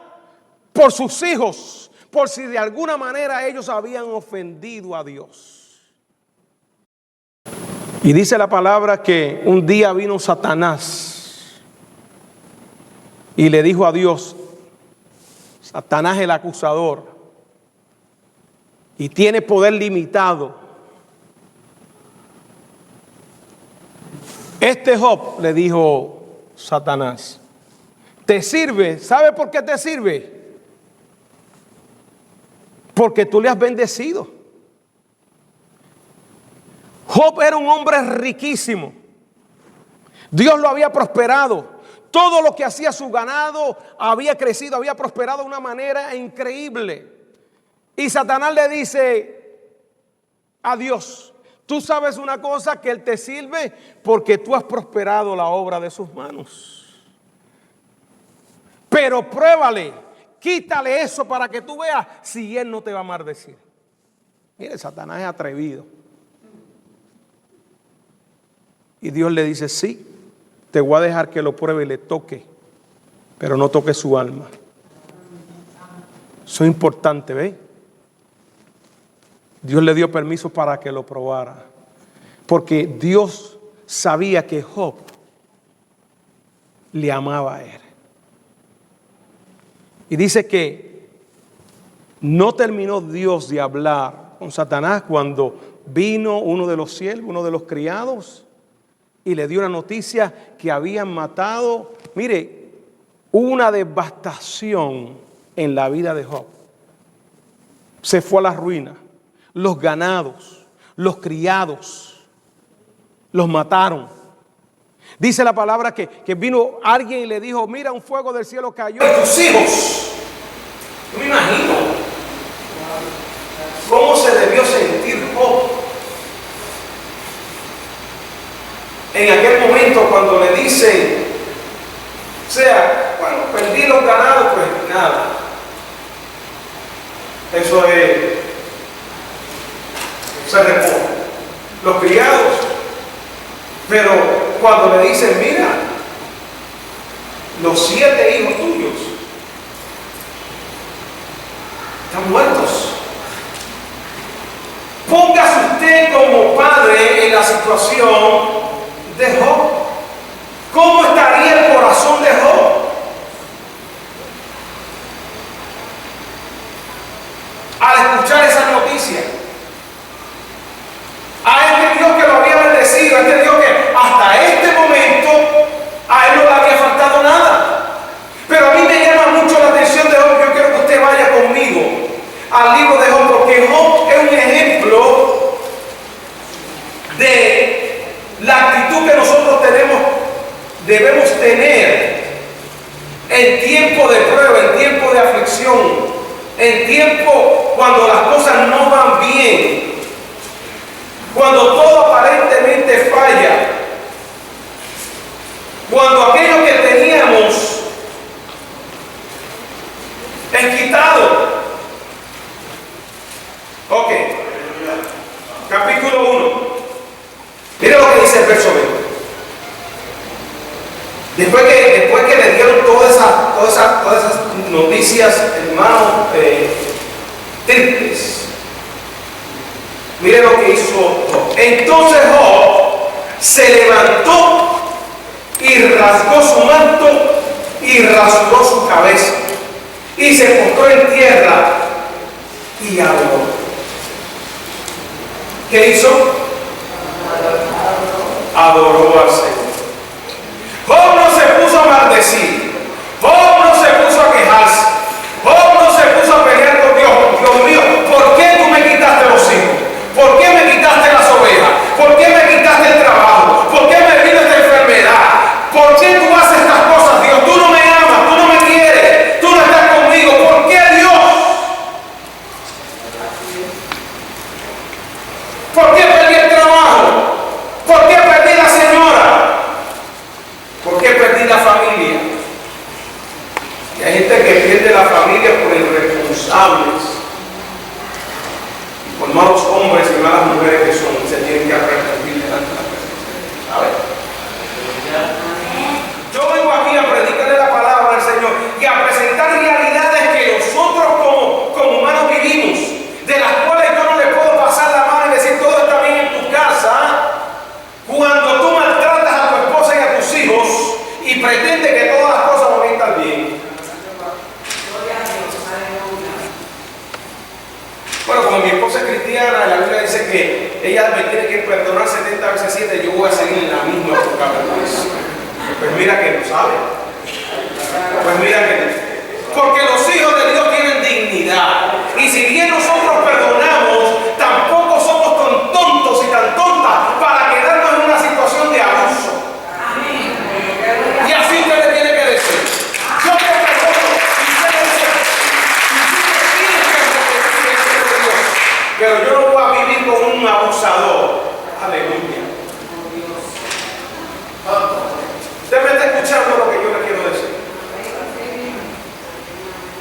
por sus hijos, por si de alguna manera ellos habían ofendido a Dios. Y dice la palabra que un día vino Satanás y le dijo a Dios, Satanás el acusador, y tiene poder limitado. Este Job, le dijo Satanás, te sirve. ¿Sabe por qué te sirve? Porque tú le has bendecido. Job era un hombre riquísimo. Dios lo había prosperado. Todo lo que hacía su ganado había crecido, había prosperado de una manera increíble. Y Satanás le dice a Dios, tú sabes una cosa, que Él te sirve porque tú has prosperado la obra de sus manos. Pero pruébale, quítale eso para que tú veas si Él no te va a maldecir. Mire, Satanás es atrevido. Y Dios le dice, sí, te voy a dejar que lo pruebe y le toque, pero no toque su alma. Eso es importante, ¿ve? Dios le dio permiso para que lo probara, porque Dios sabía que Job le amaba a él. Y dice que no terminó Dios de hablar con Satanás cuando vino uno de los siervos, uno de los criados, y le dio una noticia que habían matado. Mire, una devastación en la vida de Job. Se fue a la ruina. Los ganados, los criados, los mataron. Dice la palabra que vino alguien y le dijo, mira, un fuego del cielo cayó en tus hijos. Yo me imagino cómo se debió sentir Job en aquel momento cuando le dice, o sea, bueno, perdí los ganados, pues nada. se reponen. Los criados. Pero cuando le dicen, mira, los 7 hijos tuyos están muertos. Póngase usted como padre en la situación de Job. ¿Cómo estaría el corazón de Job? Al escuchar esa noticia, a este Dios que lo había bendecido, a este Dios que hasta este momento a él no le había faltado nada. Pero a mí me llama mucho la atención de Job. Yo quiero que usted vaya conmigo al libro de Job, porque Job es un ejemplo de la actitud que nosotros debemos tener en tiempo de prueba, en tiempo de aflicción, en tiempo cuando las cosas no van bien, cuando todo aparentemente falla, cuando aquello que teníamos es quitado. Ok, capítulo 1. Mira lo que dice el verso 20. Después que le dieron todas esas noticias, hermano, tristes. Mire lo que hizo Job. Entonces Job se levantó y rasgó su manto y rasuró su cabeza y se postró en tierra y adoró. ¿Qué hizo? Adoró al Señor. Job no se puso a maldecir. Job no se puso a quejarse. Job no se puso a pelear con Dios. Dios mío, ¿por qué tú me quitaste los hijos? ¿Por qué me quitaste las ovejas? ¿Por qué me quitaste el trabajo? ¿Por qué me vino esta enfermedad? ¿Por qué tú haces estas cosas, Dios? Tú no me amas, tú no me quieres, tú no estás conmigo. ¿Por qué, Dios? ¿Por qué perdí el trabajo? ¿Por qué perdí la señora? ¿Por qué perdí la familia? Y hay gente que pierde la familia por irresponsables, por malos hombres y malas mujeres que son, se tienen que arrepentir delante de la presencia de Dios. ¿Sabes? Yo vengo aquí a predicarle la palabra al Señor y a presentar realidades que nosotros como humanos vivimos, de las cuales yo no le puedo pasar la mano y decir todo está bien en tu casa, cuando tú maltratas a tu esposa y a tus hijos y pretendes que todas las cosas van a estar bien. Bueno, como mi esposa es cristiana, la Biblia dice que ella me tiene que perdonar 70 veces 7, yo voy a seguir en la misma época. Pues mira que no sabe. Pues mira que no. Porque los hijos de Dios tienen dignidad. Y si bien nosotros perdonamos, tampoco somos tan tontos y tan tontas para quedarnos en una situación de abuso. Y así usted le tiene que decir: yo te perdono. Y usted le dice: pero yo no voy a vivir con un abusador. Aleluya. Usted me está escuchando lo que yo le quiero decir.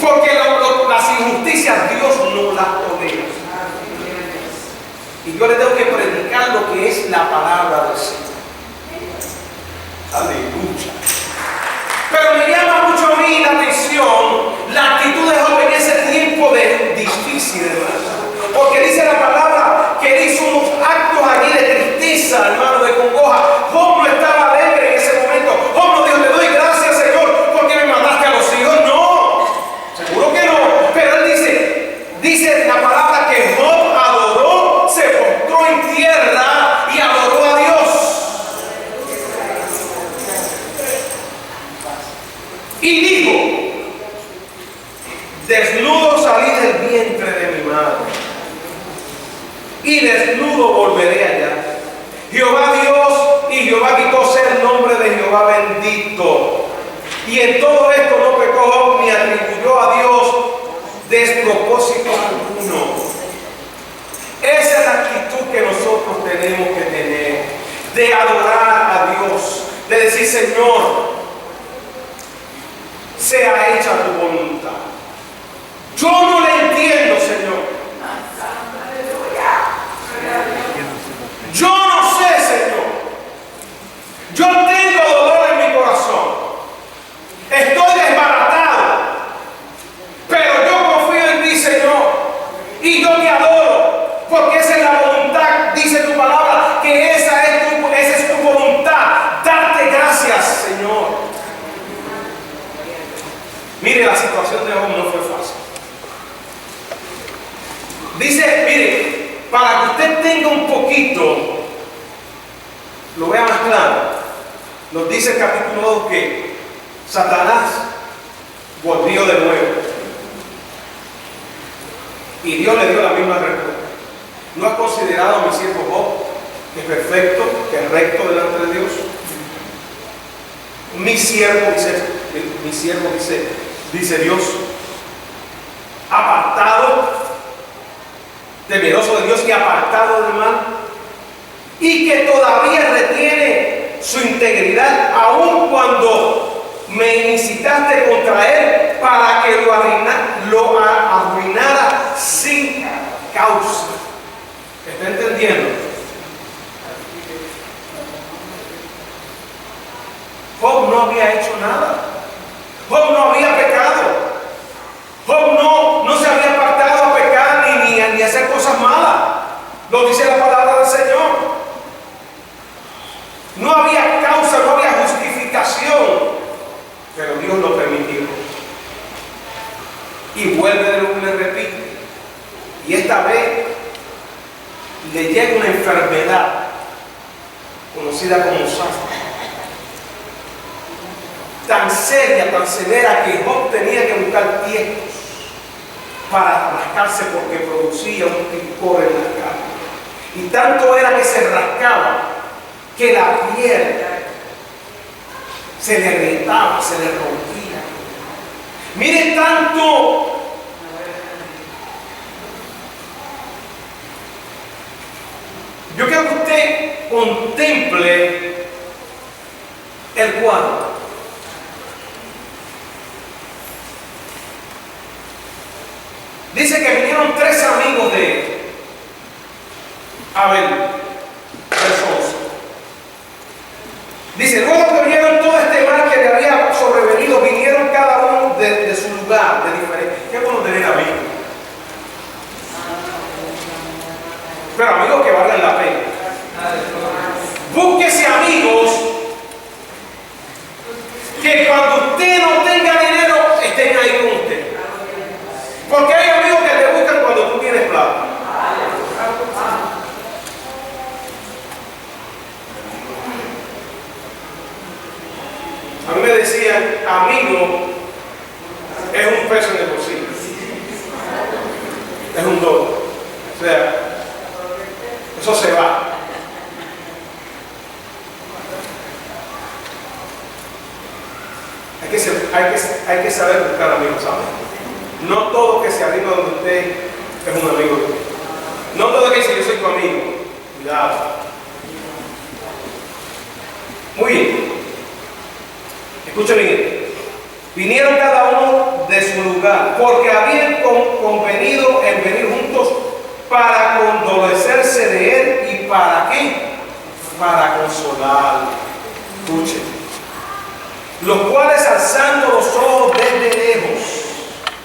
Porque las injusticias Dios no las tolera. Y yo le tengo que predicar lo que es la palabra del Señor. Aleluya. Pero me llama mucho a mí la atención la actitud de Job en ese tiempo de difícil, hermano. Porque dice la palabra que él hizo unos actos aquí de tristeza, hermano, de congoja. Job no estaba alegre en ese momento. Job no dijo: te doy gracias, Señor, porque me mataste a los hijos. No, seguro que no. Pero él dice la palabra que Job adoró, se postró en tierra y adoró a Dios. Y dijo: desnudo salí del vientre de mi madre, y desnudo volveré allá. Jehová Dios y Jehová quitó ser el nombre de Jehová bendito. Y en todo esto no pecó ni atribuyó a Dios despropósito alguno. Esa es la actitud que nosotros tenemos que tener, de adorar a Dios, de decir: Señor, sea hecha tu voluntad. Yo no le entiendo, Señor. poquito lo vea más claro, nos dice el capítulo 2 que Satanás volvió de nuevo. Y Dios le dio la misma respuesta. ¿No has considerado a mi siervo Job, que es perfecto, que es recto delante de Dios? Mi siervo, dice Dios, apartado, temeroso de Dios y apartado del mal, y que todavía retiene su integridad, aun cuando me incitaste contra él para que lo arruinara sin causa. ¿Está entendiendo? Job no había hecho nada. Job no había pecado. Job no se había apartado a pecar ni a hacer cosas malas. Lo dice la palabra del Señor. No había causa, no había justificación. Pero Dios lo permitió. Y vuelve de nuevo y le repite. Y esta vez le llega una enfermedad conocida como safra, tan seria, tan severa, que Job tenía que buscar tiestos para rascarse porque producía un picor en la carne. Y tanto era que se rascaba que la piel se le irritaba, se le rompía. Mire tanto. Yo quiero que usted contemple el cuadro. Dice que vinieron 3 amigos de Abel, verso 11. Dice, luego que vieron todo este mal que le había sobrevenido, vinieron cada uno de su lugar, de diferente. Qué bueno tener amigos. Pero amigos que valgan la pena. Búsquese amigos que cuando usted no tenga dinero estén ahí con usted. Porque hay amigos que te buscan cuando tú tienes plata. A mí me decían, amigo es un peso en el bolsillo. Es un dólar. O sea, eso se va. Hay que saber buscar amigos, ¿sabes? No todo que se arriba donde usted es un amigo de usted. No todo que dice yo soy tu amigo. Cuidado. Muy bien. Escuchen bien. Vinieron cada uno de su lugar, porque habían convenido en venir juntos para condolecerse de él. ¿Y para qué? Para consolarle. Escuchen. Los cuales, alzando los ojos desde lejos,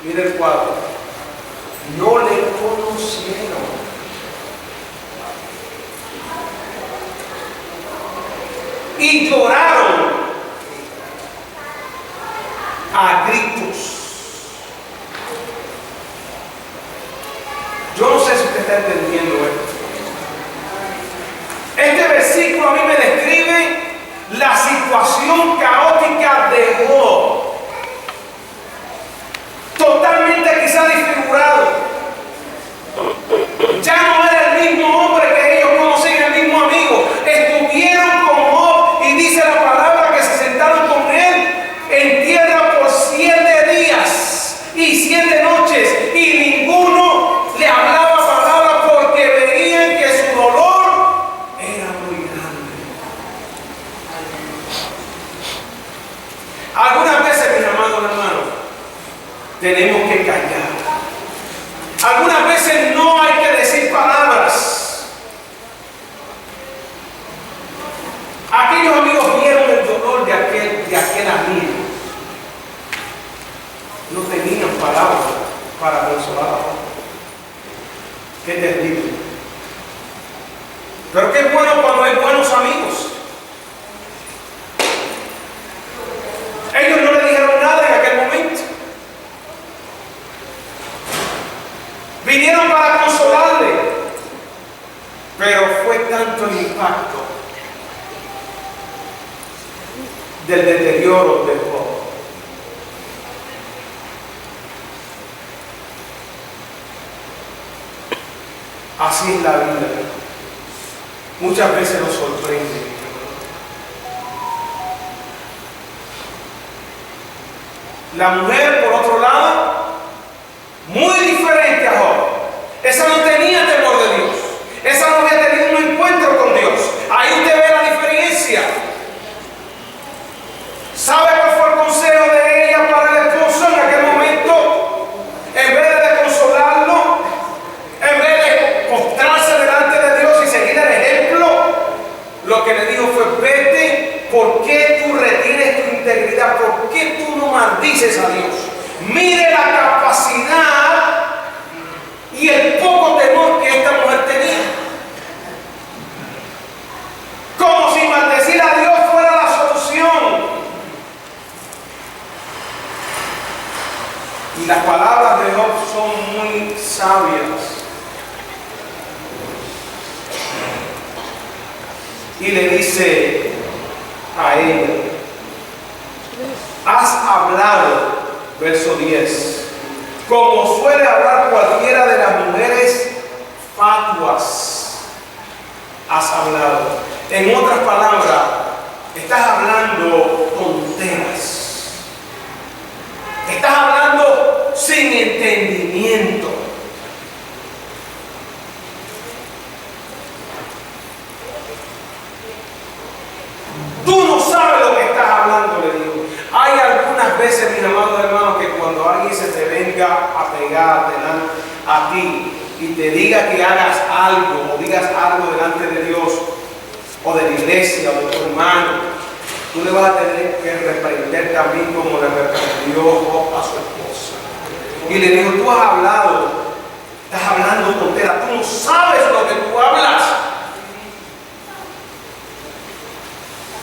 mire el cuadro, no le conocieron. Y lloraron a gritos. Yo no sé si usted está entendiendo esto. Este versículo a mí me describe la situación caótica de Job. Totalmente quizá desfigurado. Ya no era el mismo hombre que ellos conocían, el mismo amigo. Estuvieron con Job y dice la palabra que se sentaron con él en tierra por 7 días y 7 noches y ninguno le hablaba palabra porque veían que su dolor era muy grande. Algunas veces, mis amados hermanos, tenemos que callar. Algunas veces no hay que decir palabras. Aquellos amigos vieron el dolor de aquel amigo. No tenían palabras para consolar a otro. Qué terrible. Pero qué bueno cuando hay buenos amigos. Ellos no le dijeron nada en aquel momento. Vinieron para consolarle. Pero fue tanto el impacto del deterioro del Job. Así es la vida. Muchas veces nos sorprende. La mujer, por otro lado, muy diferente a Job. Esa no tenía temor de Dios. Esa no había tenido un encuentro con Dios. Ahí usted ve la diferencia. ¿Sabe cuál fue el consejo de ella para el esposo en aquel momento? En vez de consolarlo, en vez de postrarse delante de Dios y seguir el ejemplo, lo que le dijo fue: vete. ¿Por qué tú retienes tu integridad? ¿Por qué tú no maldices a Dios? Mire la capacidad y el poco temor que esta mujer tenía. Como si maldecir a Dios fuera la solución. Y las palabras de Job son muy sabias. Y le dice a ella: has hablado, verso 10, como suele hablar cualquiera de las mujeres fatuas. Has hablado. En otras palabras, estás hablando tonteras. Estás hablando sin entendimiento. Tú no sabes lo que estás hablando, le digo. Hay algunas veces, mis amados hermanos, que cuando alguien se te venga a pegar delante a ti y te diga que hagas algo o digas algo delante de Dios o de la iglesia o de tu hermano, tú le vas a tener que reprender también como le reprendió a su esposa. Y le digo: tú has hablado, estás hablando tontera, tú no sabes lo que tú hablas.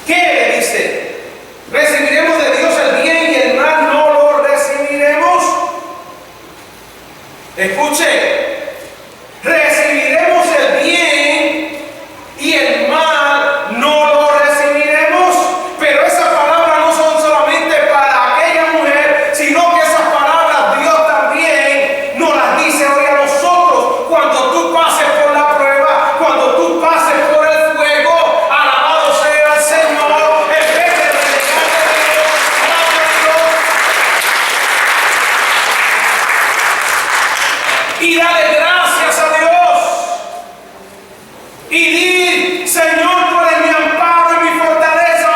¿Qué le dice? ¿Recibiremos de Dios el bien y el mal no lo recibiremos? Escuche, recibiremos el bien y el mal no lo recibiremos. Pero esas palabras no son solamente para aquella mujer, sino que esas palabras Dios también nos las dice hoy a nosotros. Cuando tú pases por la prueba, cuando tú pases por el fuego, alabado sea el Señor. En vez de renegarte de Dios, alaba a Dios y dale gracias a Dios y di: Señor, tú eres mi amparo y mi fortaleza,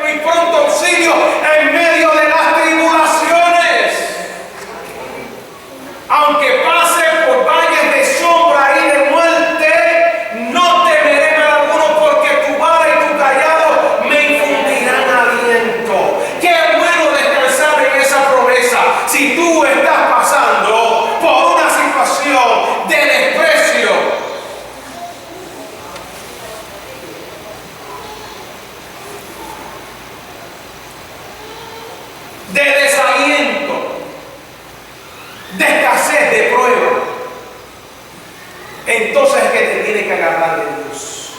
mi pronto auxilio en medio de las tribulaciones. Aunque pase por valles de sombra y de muerte, no temeré mal alguno, porque tu vara y tu callado me infundirán aliento. Qué bueno descansar en esa promesa. Si tú estás pasando por una situación de desprecio, de desaliento, de escasez, de prueba, entonces es que te tiene que agarrar de Dios.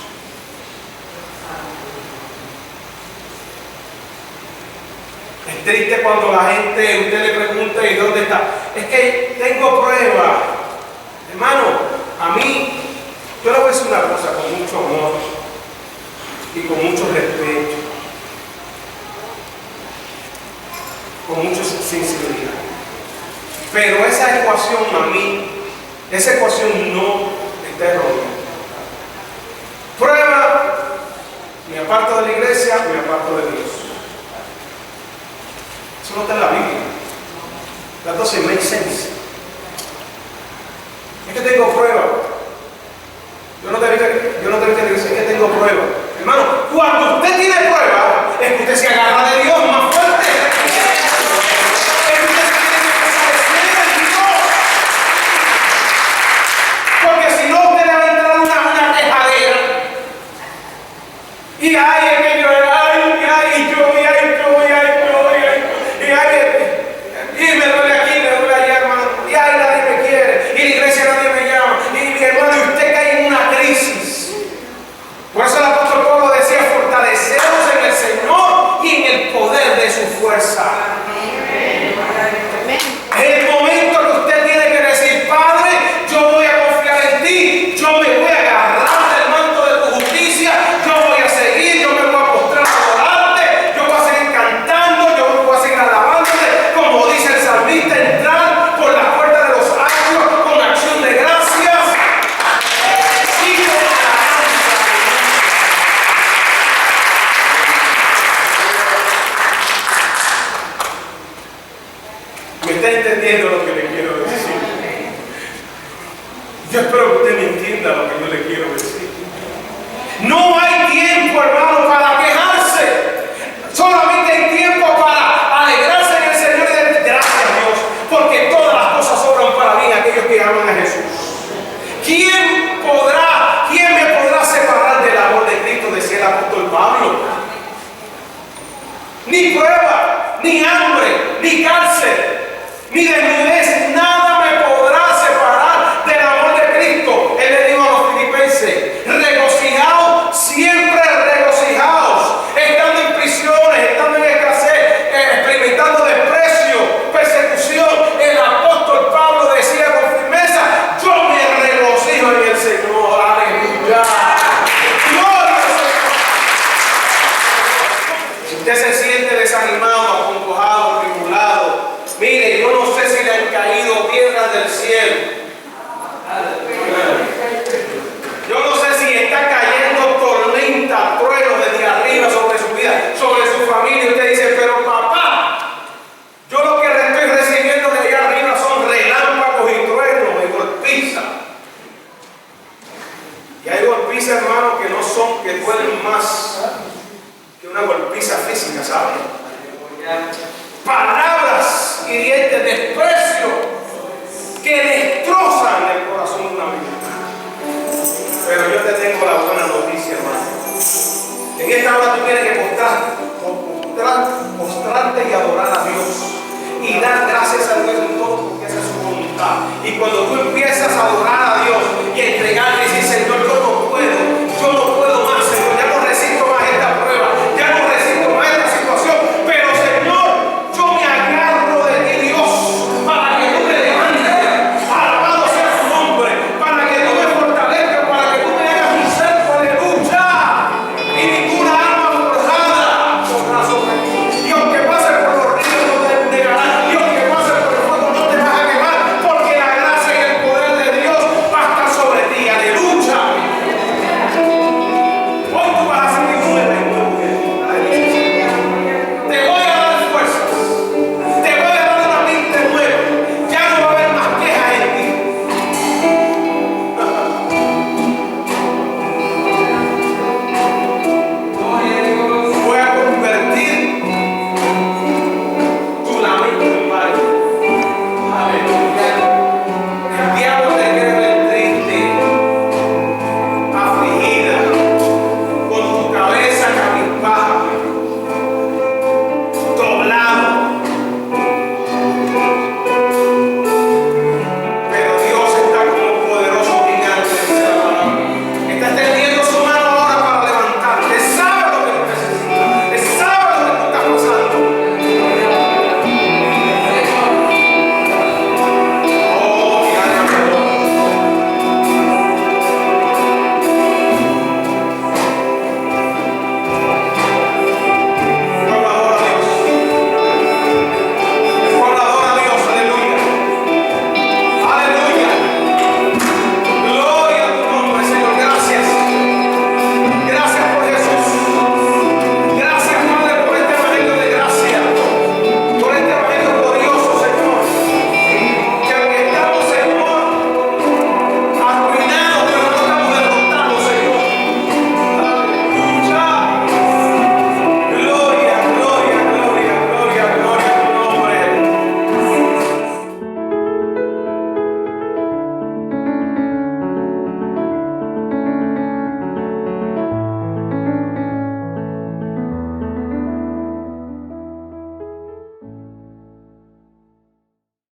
Es triste cuando la gente, usted le pregunta: ¿y dónde está? Es que tengo prueba. Hermano, a mí, yo le voy a decir una cosa con mucho amor y con mucho respeto, con mucha sensibilidad. Pero esa ecuación, a mí, esa ecuación no está errónea. Prueba, me aparto de la iglesia, me aparto de Dios. Eso no está en la Biblia. That doesn't make sense. Es que tengo prueba. Yo no te dije que decir que tengo prueba. Hermano, cuando usted tiene prueba, es que usted se agarra de Dios más fuerte. Porque si no, usted le va a entrar una quejadera. Y ay, es que yo, y me duele aquí, me duele allá, hermano. Y ay, nadie me quiere. Y la iglesia nadie me llama. Y mi hermano, y usted cae en una crisis. No hay tiempo, hermano, para quejarse. Solamente hay tiempo para alegrarse en el Señor y decir gracias a Dios, porque todas las cosas obran para mí, aquellos que aman a Jesús. ¿Quién me podrá separar del amor de Cristo? Decía el apóstol Pablo. Ni prueba, ni hambre, ni cárcel, ni desnudez, nada me podrá separar del amor de Cristo. Él le dijo a los filipenses: regocijaos, siempre regocijaos, estando en prisiones, estando en escasez, experimentando desprecio, persecución. El apóstol Pablo decía con firmeza: yo me regocijo en el Señor. Aleluya. Gloria al Señor. Si usted se siente desanimado, acongojado, tribulado, mire, yo no sé si le han caído piedras del cielo. Yo no sé si está cayendo tormenta, truenos desde arriba sobre su vida, sobre su familia. Y usted dice: pero papá, yo lo que estoy recibiendo de allá arriba son relámpagos y truenos y golpizas. Y hay golpizas, hermano, que no son, que duelen más que una golpiza física, ¿saben? Palabras hirientes, desprecio, que destrozan el corazón de una vida. Pero yo te tengo la buena noticia, hermano. En esta hora tú tienes que postrarte y adorar a Dios y dar gracias a Dios en todo, porque esa es su voluntad. Y cuando tú empiezas a adorar